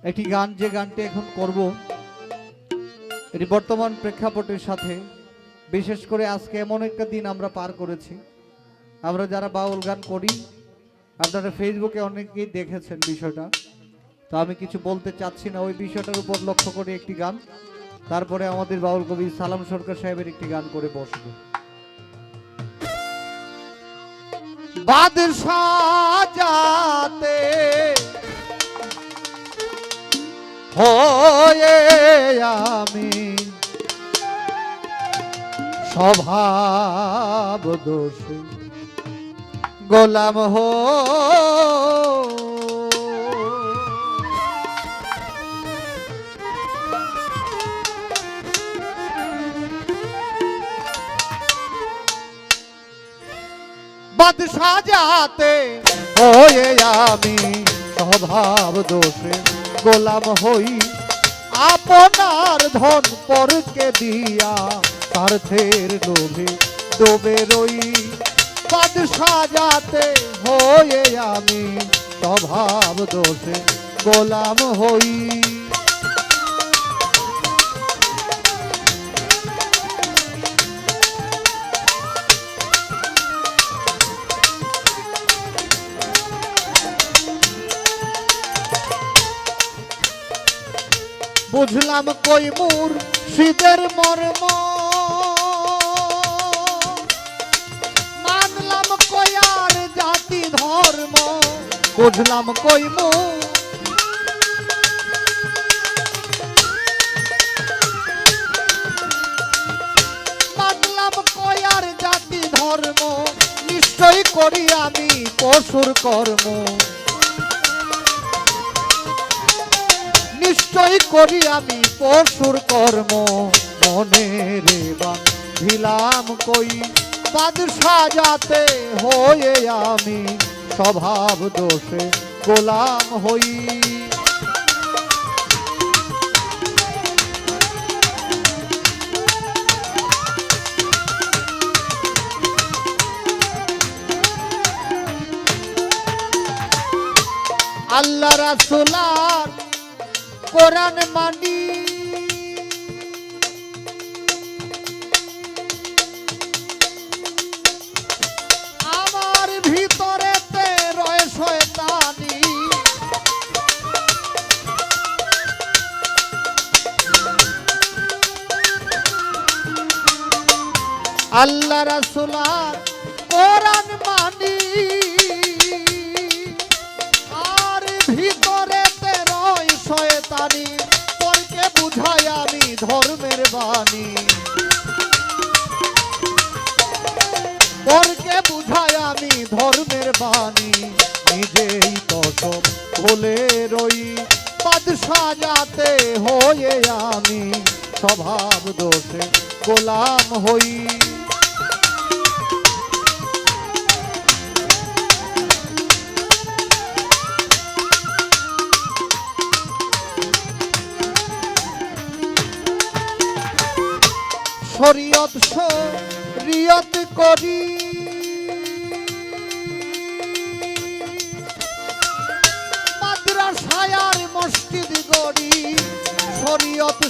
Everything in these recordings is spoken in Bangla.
একটি গান, যে গানটি এখন করব এটি বর্তমান প্রেক্ষাপটের সাথে, বিশেষ করে আজকে এমন একটা দিন আমরা পার করেছি। আমরা যারা বাউল গান করি, আপনারা ফেসবুকে অনেকেই দেখেছেন বিষয়টা, তো আমি কিছু বলতে চাচ্ছি না। ওই বিষয়টার উপর লক্ষ্য করে একটি গান, তারপরে আমাদের বাউল কবি সালাম সরকার সাহেবের একটি গান করে বসবো। বাদশাহ যাতে হয়ে আমি স্বভাব দোষী গোলাম বাদশাহ যাতে হয়ে আমি স্বভাব দোষে গোলাম হই, আপনার ধন পরকে দিয়া স্বার্থের লোভে ডোবে রই। বাদশাহ যাতে হয়ে আমি স্বভাব দোষে গোলাম হই। বুঝলাম কই মুর্শিদের মর্ম, মানলাম কই আর জাতি ধর্ম। বুঝলাম কই মানলাম কই আর জাতি ধর্ম, নিশ্চয় করি আমি পশুর কর্ম। নিশ্চয় করি আমি পশুর কর্ম, মনের বাঁধিলাম কই বাদশাহ যাতে হয়ে আমি স্বভাব দোষে গোলাম হই। আল্লাহ রাসূলার কোরআন মানি, আমার ভিতরেতে রয় শয়তানি। আল্লাহ রাসূলার কোরআন মানি, আর ভিতরেতে রয় শয়তানি। পরকে বুঝাই আমি ধর্মের বাণী, পরকে বুঝাই আমি ধর্মের বাণী। নিজেই তো সব ভুলে রই, বাদশাহ যাতে হয়ে আমি স্বভাব দোষে গোলাম হই। শরীয়ত শরীয়ত করি, মাদ্রাসায় আর মসজিদ গড়ি। শরীয়ত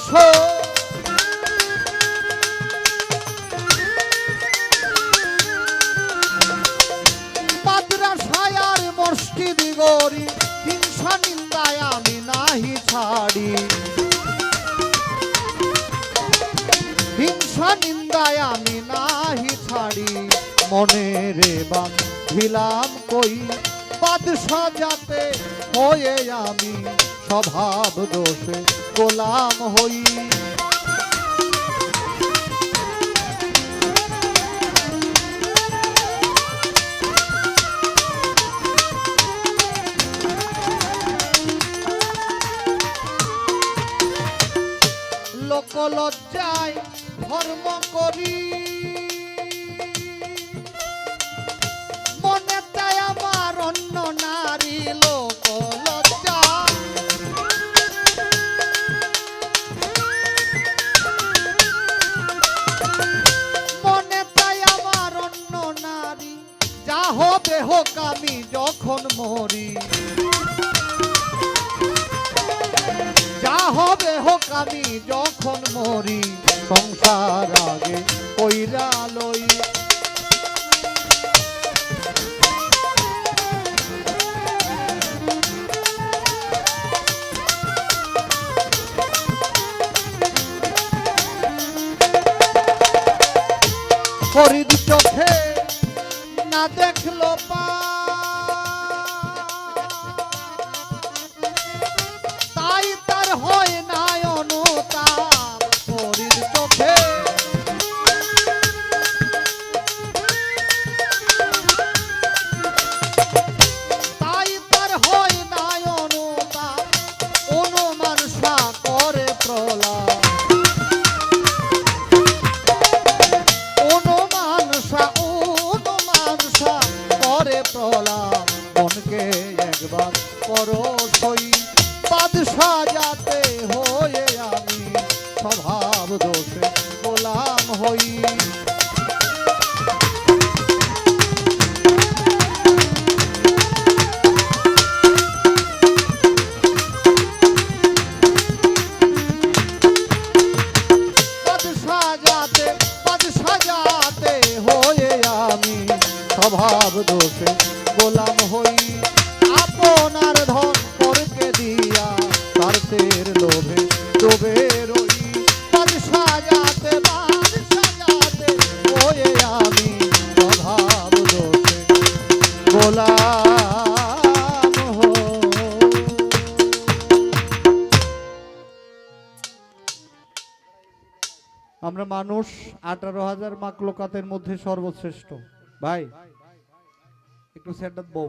মাদ্রাসায় আর মসজিদ গড়ি, হিংসা নিন্দায় আমি নাহি ছাড়ি। হিংসা নিন্দায় আমি নাহি ছাড়ি, মনের বাঁধিলাম কই বাদশাহ যাতে হয়ে আমি স্বভাব দোষে গোলাম হই। লোকলজ্জায় ধর্ম করি, মনে চায় আমার অন্য নারী। লোকলজ্জা মনে চায় আমার অন্য নারী, যা হবে হোক আমি যখন মরি। হবে হোক আমি যখন মরি সংসার আগে কইরা লই হরিদ চোখে না দেখলো তাই তার হয় না অনুতাপ হরিদ চোখে তাই তার হয় না অনুতাপ অনুমানসা করে প্রলাপ মনকে একবার পরশই বাদশা যাতে হয়ে আমি স্বভাব দোষে গোলাম হই বাদশা যাতে হয়ে আমি স্বভাব দোষে গোলাম হই আপনার ধন পরকে দিয়া স্বার্থের লোভে ডুবে রই বাদশা যাতে হয়ে আমি স্বভাব দোষে গোলাম হই। আমরা মানুষ 18,000 মাকলুকাতের মধ্যে সর্বশ্রেষ্ঠ ভাই একটু সেন্টার বউ